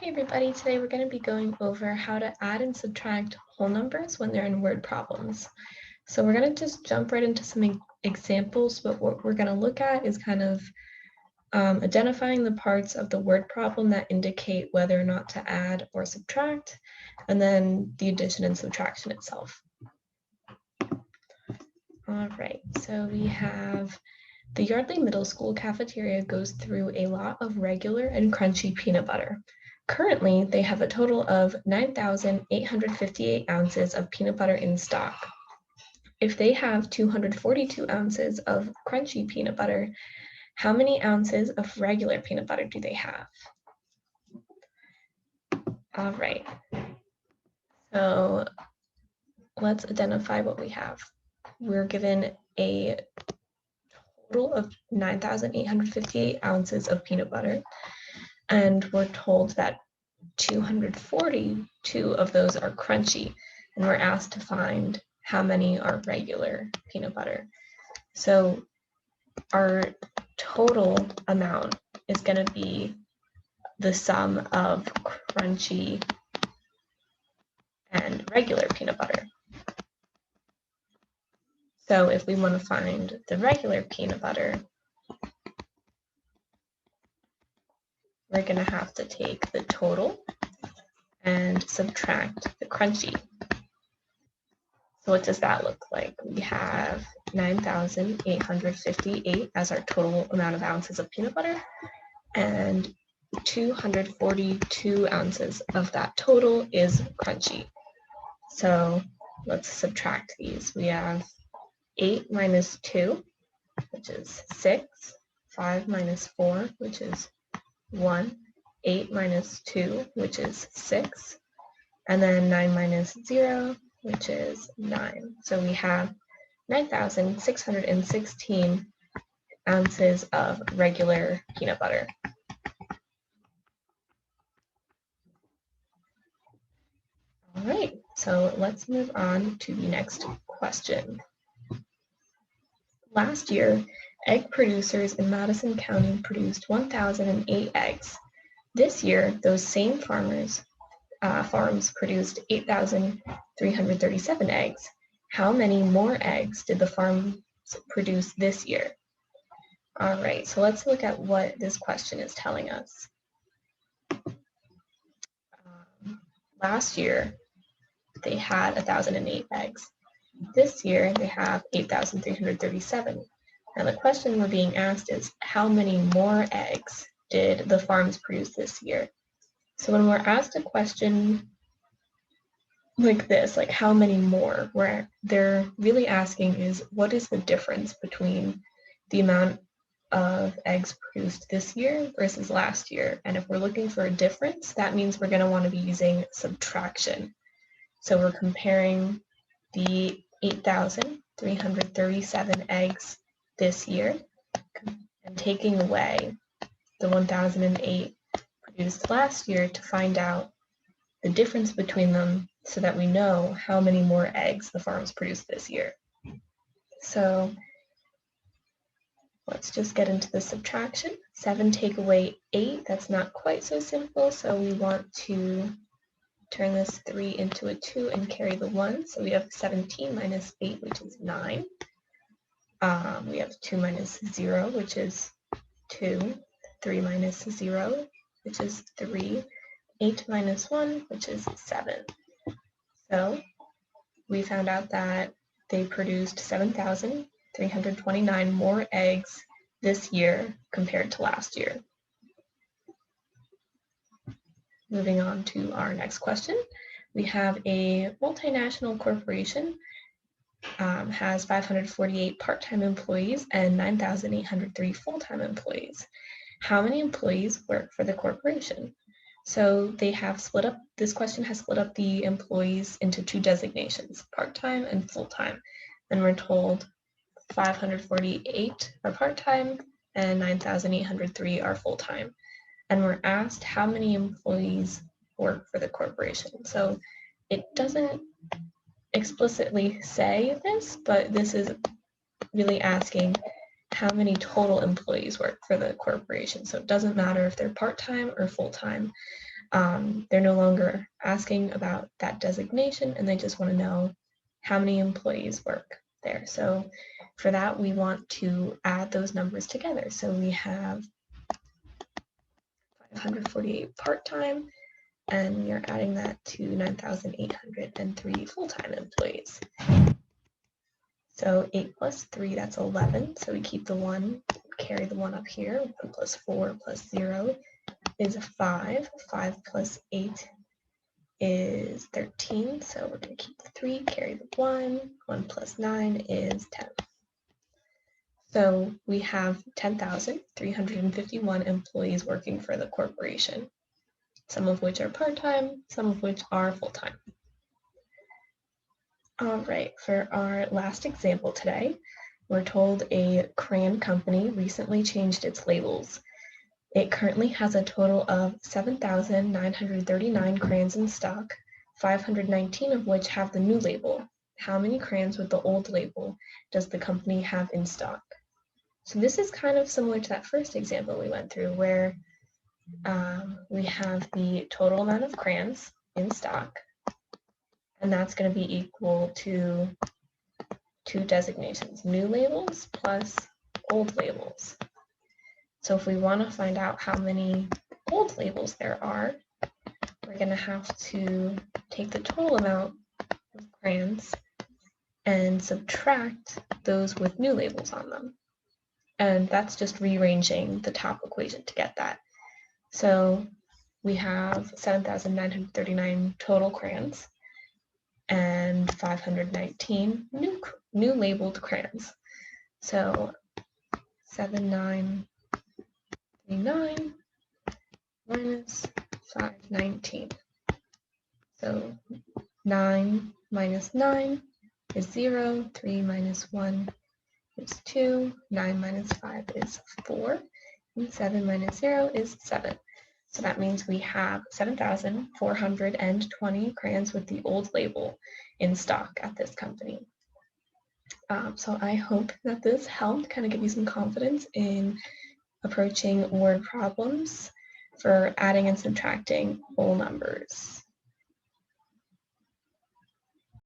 Hey everybody, today we're going to be going over how to add and subtract whole numbers when they're in word problems. So we're going to just jump right into some examples, but what we're going to look at is kind of identifying the parts of the word problem that indicate whether or not to add or subtract, and then the addition and subtraction itself. All right, so we have the Yardley Middle School cafeteria goes through a lot of regular and crunchy peanut butter. Currently, they have a total of 9,858 ounces of peanut butter in stock. If they have 242 ounces of crunchy peanut butter, how many ounces of regular peanut butter do they have? All right, so let's identify what we have. We're given a total of 9,858 ounces of peanut butter, and we're told that 242 of those are crunchy, and we're asked to find how many are regular peanut butter. So our total amount is going to be the sum of crunchy and regular peanut butter. So if we want to find the regular peanut butter, we're going to have to take the total and subtract the crunchy. So what does that look like? We have 9,858 as our total amount of ounces of peanut butter, and 242 ounces of that total is crunchy. So let's subtract these. We have 8 minus 2, which is 6, 5 minus 4, which is 1, 8 minus 2, which is 6, and then 9 minus 0, which is 9. So we have 9,616 ounces of regular peanut butter. All right, so let's move on to the next question. Last year, egg producers in Madison County produced 1,008 eggs. This year, those same farms produced 8,337 eggs. How many more eggs did the farms produce this year? All right, so let's look at what this question is telling us. Last year, they had 1,008 eggs. This year, they have 8,337. Now, the question we're being asked is, how many more eggs did the farms produce this year? So when we're asked a question like this, like how many more, where they're really asking is, what is the difference between the amount of eggs produced this year versus last year? And if we're looking for a difference, that means we're going to want to be using subtraction. So we're comparing the 8,337 eggs this year and taking away the 1,008 produced last year to find out the difference between them so that we know how many more eggs the farms produced this year. So let's just get into the subtraction. 7 take away 8, that's not quite so simple, so we want to turn this 3 into a 2 and carry the 1. So we have 17 minus 8, which is 9. We have 2 minus 0, which is 2. 3 minus 0, which is 3. 8 minus 1, which is 7. So we found out that they produced 7,329 more eggs this year compared to last year. Moving on to our next question. We have a multinational corporation, has 548 part-time employees and 9,803 full-time employees. How many employees work for the corporation? So they have split up, this question has split up the employees into two designations, part-time and full-time. And we're told 548 are part-time and 9,803 are full-time. And we're asked how many employees work for the corporation. So it doesn't explicitly say this, but this is really asking how many total employees work for the corporation. So it doesn't matter if they're part-time or full-time. They're no longer asking about that designation, and they just want to know how many employees work there. So for that, we want to add those numbers together. So we have 548 part-time, and we are adding that to 9,803 full-time employees. So 8 plus 3, that's 11. So we keep the 1, carry the 1 up here. 1 plus 4 plus 0 is 5. 5 plus 8 is 13. So we're going to keep the 3, carry the 1. 1 plus 9 is 10. So we have 10,351 employees working for the corporation, some of which are part-time, some of which are full-time. All right, for our last example today, we're told a crayon company recently changed its labels. It currently has a total of 7,939 crayons in stock, 519 of which have the new label. How many crayons with the old label does the company have in stock? So this is kind of similar to that first example we went through, where we have the total amount of crayons in stock, and that's going to be equal to two designations, new labels plus old labels. So if we want to find out how many old labels there are, we're going to have to take the total amount of crayons and subtract those with new labels on them. And that's just rearranging the top equation to get that. So we have 7,939 total crayons and 519 new labeled crayons. So 7,939 minus 519. So 9 minus 9 is 0, 3 minus 1 is 2, 9 minus 5 is 4, and 7 minus 0 is 7. So that means we have 7,420 crayons with the old label in stock at this company. So I hope that this helped kind of give you some confidence in approaching word problems for adding and subtracting whole numbers.